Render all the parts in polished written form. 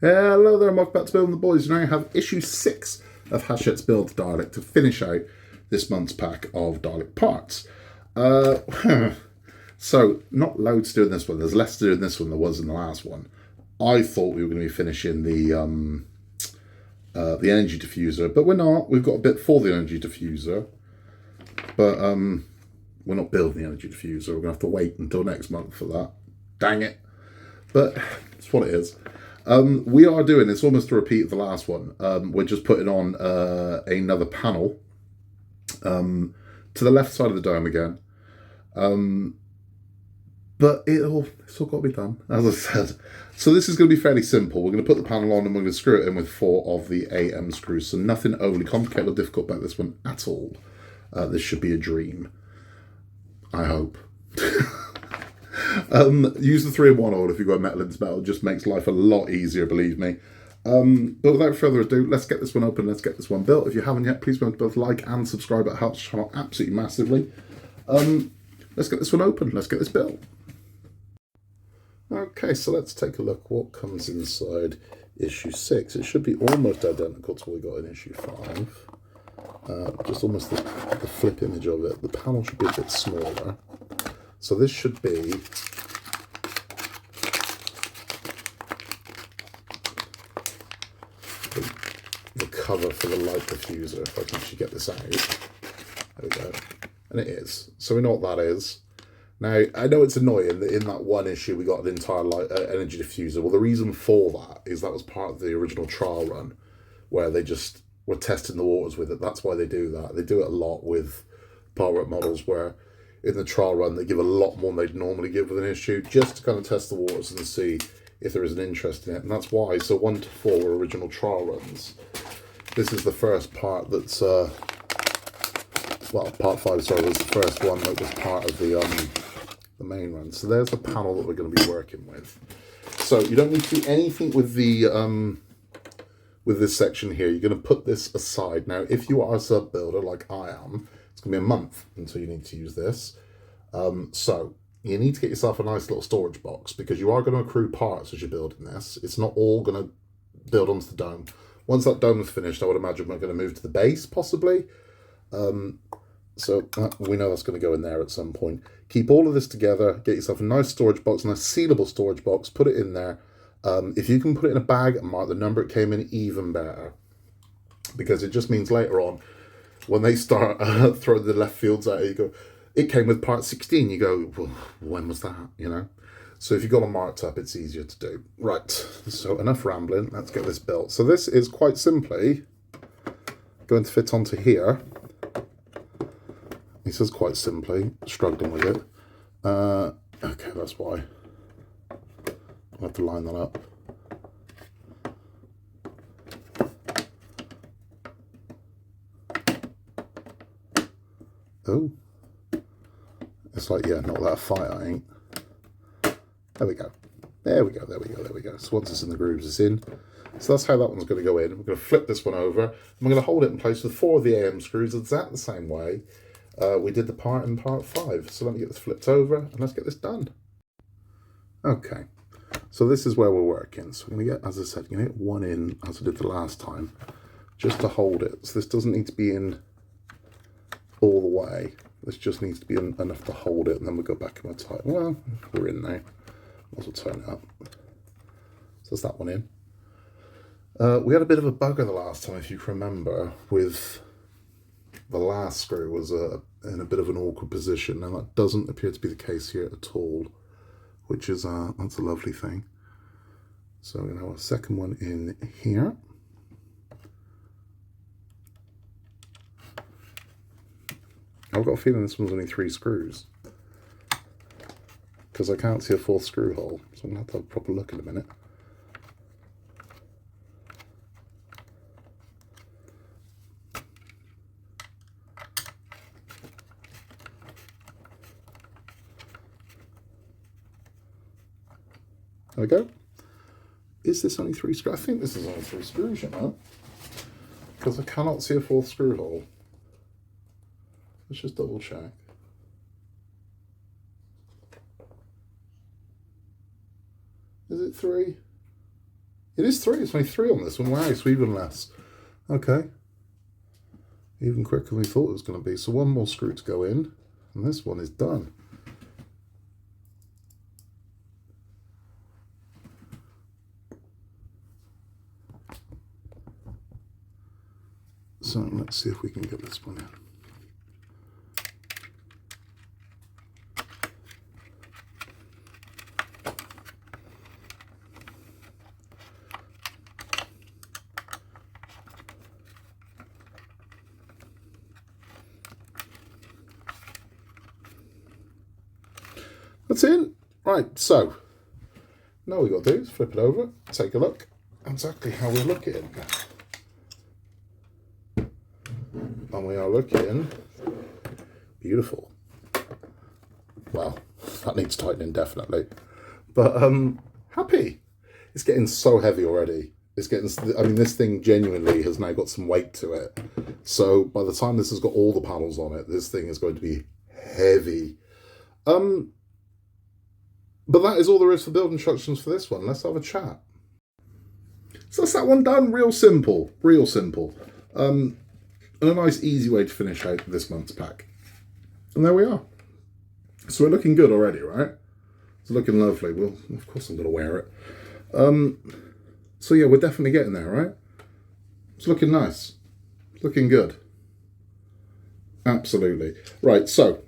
Hello there, and welcome back to Building the Boys. You now have issue 6 of Hachette's Build Dalek to finish out this month's pack of Dalek parts. So, not loads to do in this one. There's less to do in this one than there was in the last one. I thought we were going to be finishing the energy diffuser, but we're not. We've got a bit for the energy diffuser, but we're not building the energy diffuser. We're going to have to wait until next month for that. Dang it. But it's what it is. We are doing, it's almost a repeat of the last one. We're just putting on another panel to the left side of the dome again. But it's all got to be done, as I said. So this is going to be fairly simple. We're going to put the panel on and we're going to screw it in with 4 of the AM screws. So nothing overly complicated or difficult about this one at all. This should be a dream. I hope. Use the 3-in-1 order if you've got metal into metal. It just makes life a lot easier, believe me. But without further ado, let's get this one open. Let's get this one built. If you haven't yet, please remember to both like and subscribe. It helps the channel absolutely massively. Let's get this one open. Let's get this built. Okay, so let's take a look what comes inside issue 6. It should be almost identical to what we got in issue 5. Just almost the flip image of it. The panel should be a bit smaller. So this should be the cover for the light diffuser, if I can actually get this out. There we go. And it is. So we know what that is. Now, I know it's annoying that in that one issue we got an entire light, energy diffuser. Well, the reason for that is that was part of the original trial run where they just were testing the waters with it. That's why they do that. They do it a lot with power-up models where in the trial run they give a lot more than they'd normally give with an issue just to kind of test the waters and see if there is an interest in it. And that's why. So 1 to 4 were original trial runs. This is the first part that's, well, part 5, sorry, was the first one that was part of the main run. So there's the panel that we're going to be working with. So you don't need to do anything with the with this section here. You're going to put this aside. Now, if you are a sub builder like I am, it's going to be a month until you need to use this. So you need to get yourself a nice little storage box because you are going to accrue parts as you're building this. It's not all going to build onto the dome. Once that dome is finished, I would imagine we're going to move to the base, possibly. So we know that's going to go in there at some point. Keep all of this together. Get yourself a nice storage box, a nice sealable storage box. Put it in there. If you can put it in a bag and mark the number it came in, even better. Because it just means later on, when they start throwing the left fields at you, go, it came with part 16. You go, well, when was that? You know? So if you've got them marked up, it's easier to do. Right, so enough rambling. Let's get this built. So this is quite simply going to fit onto here. He says quite simply, struggling with it. Okay, that's why. I'll have to line that up. Oh, it's like, yeah, not that fight, I ain't. There we go. There we go, there we go, there we go. So once it's in the grooves, it's in. So that's how that one's going to go in. We're going to flip this one over, and we're going to hold it in place with 4 of the AM screws exactly the same way we did the part in part 5. So let me get this flipped over, and let's get this done. Okay, so this is where we're working. So I'm going to get, as I said, I'm going to get one in, as I did the last time, just to hold it. So this doesn't need to be in all the way. This just needs to be enough to hold it, and then we'll go back and we'll tighten. Well, we're in now. Might as well turn it up. So there's that one in. We had a bit of a bugger the last time, if you can remember, with the last screw was in a bit of an awkward position, and that doesn't appear to be the case here at all, which is that's a lovely thing. So we're going to have a second one in here. I've got a feeling this one's only 3 screws because I can't see a 4th screw hole, so I'm going to have to have a proper look in a minute. There we go. Is this only 3 screws? I think this is only 3 screws, you know, because I cannot see a 4th screw hole. Let's just double check. Is it 3? It is 3. It's only 3 on this one. Wow, so even less. Okay. Even quicker than we thought it was going to be. So one more screw to go in, and this one is done. So let's see if we can get this one in. That's in. Right, so now what we've got to do is flip it over, take a look, exactly how we're looking. And we are looking beautiful. Well, that needs tightening definitely. But happy. It's getting so heavy already. It's getting, I mean, this thing genuinely has now got some weight to it. So by the time this has got all the panels on it, this thing is going to be heavy. But that is all there is for build instructions for this one. Let's have a chat. So that's that one done. Real simple. Real simple. And a nice, easy way to finish out this month's pack. And there we are. So we're looking good already, right? It's looking lovely. Well, of course I'm going to wear it. So yeah, we're definitely getting there, right? It's looking nice. It's looking good. Absolutely. Right, so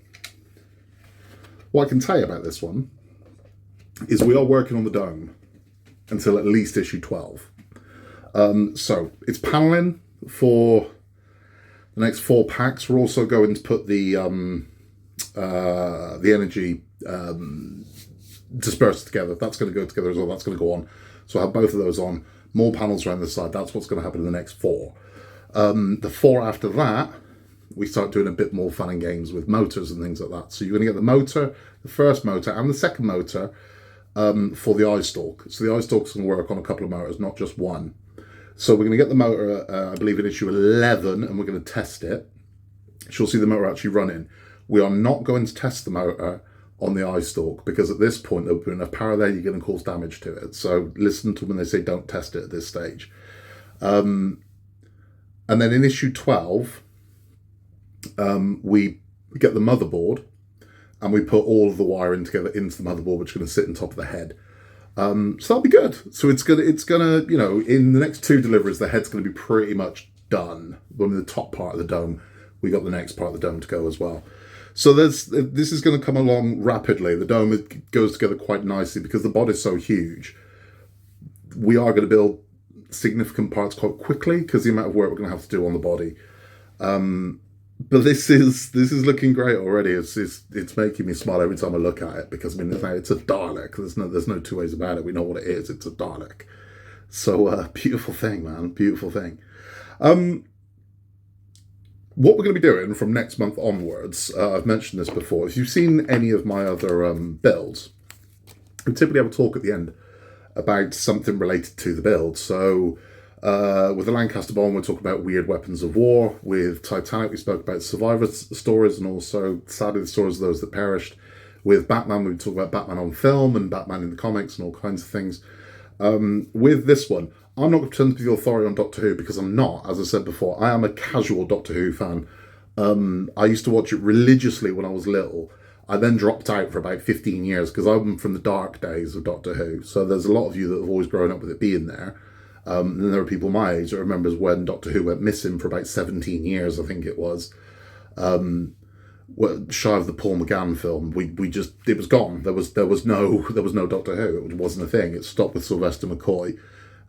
what I can tell you about this one is we are working on the dome until at least issue 12. So it's paneling for the next 4 packs. We're also going to put the energy dispersed together. That's going to go together as well. That's going to go on. So I have both of those on. More panels around the side. That's what's going to happen in the next 4. The 4 after that, we start doing a bit more fun and games with motors and things like that. So you're going to get the motor, the first motor, and the second motor for the eye stalk. So the eye stalk's going to work on a couple of motors, not just one. So we're going to get the motor, I believe, in issue 11, and we're going to test it. You'll see the motor actually running. We are not going to test the motor on the eye stalk because at this point there'll be enough power there, you're going to cause damage to it. So listen to when they say don't test it at this stage. And then in issue 12, we get the motherboard and we put all of the wiring together into the motherboard, which is going to sit on top of the head. So that'll be good. So it's gonna, you know, in the next 2 deliveries, the head's going to be pretty much done. When the top part of the dome, we got the next part of the dome to go as well. So this is going to come along rapidly. The dome goes together quite nicely because the body's so huge. We are going to build significant parts quite quickly because the amount of work we're going to have to do on the body. But this is looking great already. It's making me smile every time I look at it because I mean it's a Dalek. There's no 2 ways about it. We know what it is. It's a Dalek. So beautiful thing, man. Beautiful thing. What we're going to be doing from next month onwards, I've mentioned this before. If you've seen any of my other builds, we typically have a talk at the end about something related to the build. So with the Lancaster bomb, we'll talk about weird weapons of war. With Titanic, we spoke about survivor stories and also, sadly, the stories of those that perished. With Batman, we talk about Batman on film and Batman in the comics and all kinds of things. With this one, I'm not going to pretend to be the authority on Doctor Who because I'm not. As I said before, I am a casual Doctor Who fan. I used to watch it religiously when I was little. I then dropped out for about 15 years because I'm from the dark days of Doctor Who. So there's a lot of you that have always grown up with it being there. And then there are people my age that remembers when Doctor Who went missing for about 17 years, I think it was. Shy of the Paul McGann film, we just, it was gone. There was no Doctor Who. It wasn't a thing. It stopped with Sylvester McCoy,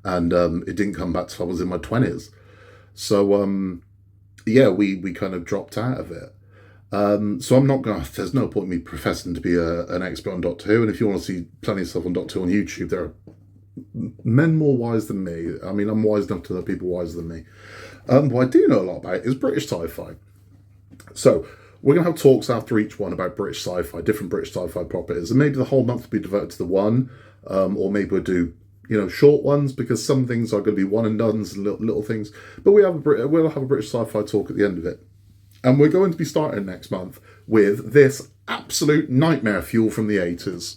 and it didn't come back till I was in my 20s. So yeah, we kind of dropped out of it. So I'm not going. There's no point in me professing to be an expert on Doctor Who. And if you want to see plenty of stuff on Doctor Who on YouTube, there are men more wise than me. I mean, I'm wise enough to know people wiser than me. What I do know a lot about is British sci-fi. So we're going to have talks after each one about British sci-fi, different British sci-fi properties. And maybe the whole month will be devoted to the one. Or maybe we'll do, short ones because some things are going to be one and dones and little things. But we'll have a British sci-fi talk at the end of it. And we're going to be starting next month with this absolute nightmare fuel from the 80s.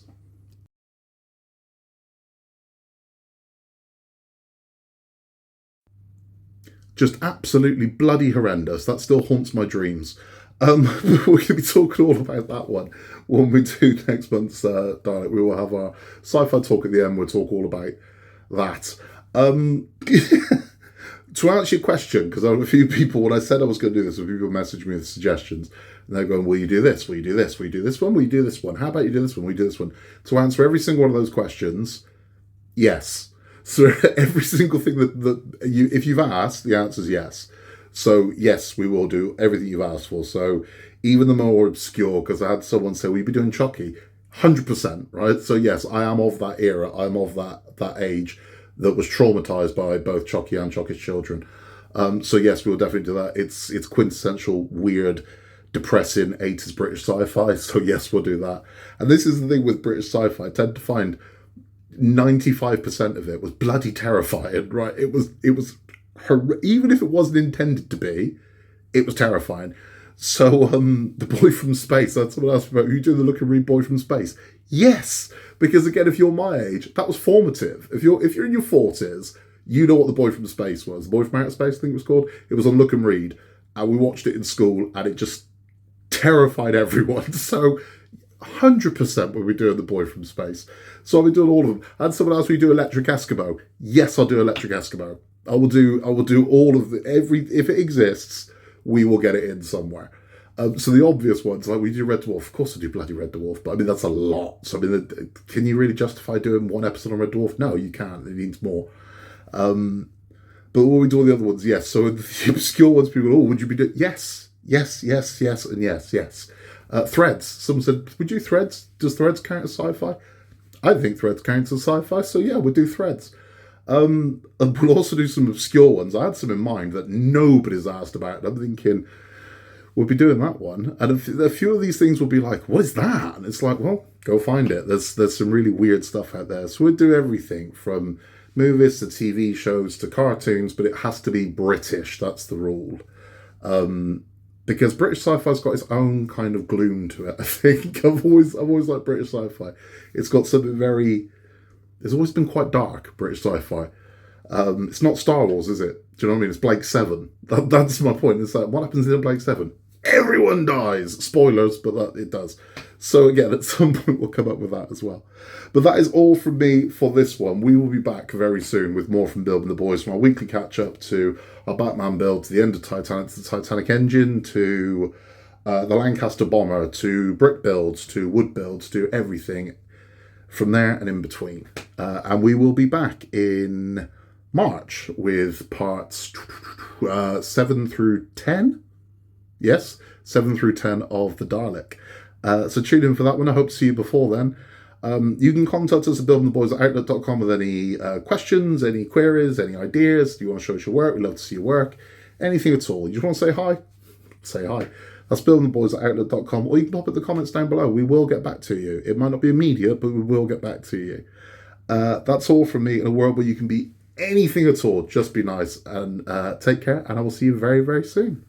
Just absolutely bloody horrendous. That still haunts my dreams. We're going to be talking all about that one when we do next month's Dalek. We will have our sci-fi talk at the end. We'll talk all about that. To answer your question, because I have a few people, when I said I was going to do this, people messaged me with suggestions, and they're going, will you do this? Will you do this? Will you do this one? Will you do this one? How about you do this one? Will you do this one? To answer every single one of those questions, yes. So every single thing if you've asked, the answer is yes. So yes, we will do everything you've asked for. So even the more obscure, because I had someone say, will you be doing Chucky? 100%, right? So yes, I am of that era. I'm of that age that was traumatized by both Chucky and Chucky's children. So yes, we will definitely do that. It's quintessential, weird, depressing 80s British sci-fi. So yes, we'll do that. And this is the thing with British sci-fi. I tend to find 95% of it was bloody terrifying, right? It was even if it wasn't intended to be, it was terrifying. So The Boy from Space, that's someone asked me about, you do the look and read Boy from Space? Yes, because again, if you're my age, that was formative. If you're in your 40s, you know what The Boy from Space was. The Boy from Outer Space, I think it was called. It was on Look and Read, and we watched it in school, and it just terrified everyone. So 100% we'll be doing The Boy from Space. So I'll be doing all of them. And someone else, we do Electric Eskimo. Yes, I'll do Electric Eskimo. I will do all of if it exists, we will get it in somewhere. So the obvious ones, like we do Red Dwarf. Of course I do bloody Red Dwarf, but I mean, that's a lot. So I mean, can you really justify doing one episode on Red Dwarf? No, you can't. It needs more. But when we do all the other ones, yes. So the obscure ones, people go, oh, would you be doing? Yes, yes, yes, yes, and yes, yes. Threads. Someone said, would you Threads? Does Threads count as sci-fi? I think Threads counts as sci-fi, so yeah, we'll do Threads. And we'll also do some obscure ones. I had some in mind that nobody's asked about. I'm thinking we'll be doing that one. And a few of these things will be like, what is that? And it's like, well, go find it. There's some really weird stuff out there. So we'll do everything from movies to TV shows to cartoons, but it has to be British. That's the rule. Because British sci-fi's got its own kind of gloom to it, I think. I've always liked British sci-fi. It's got something very... It's always been quite dark, British sci-fi. It's not Star Wars, is it? Do you know what I mean? It's Blake 7. That's my point. It's like, what happens in Blake 7? Everyone dies! Spoilers, but it does. So again, at some point we'll come up with that as well. But that is all from me for this one. We will be back very soon with more from Building the Boys, from our weekly catch-up to our Batman build, to the end of Titanic, to the Titanic engine, to the Lancaster bomber, to brick builds, to wood builds, to everything from there and in between. And we will be back in March with parts 7 through 10. Yes, 7 through 10 of the Dalek. So tune in for that one. I hope to see you before then. You can contact us at buildingtheboys@outlook.com with any questions, any queries, any ideas. Do you want to show us your work? We'd love to see your work. Anything at all. You just want to say hi? Say hi. That's buildingtheboys@outlook.com, or you can pop it in the comments down below. We will get back to you. It might not be immediate, but we will get back to you. That's all from me in a world where you can be anything at all. Just be nice and take care, and I will see you very, very soon.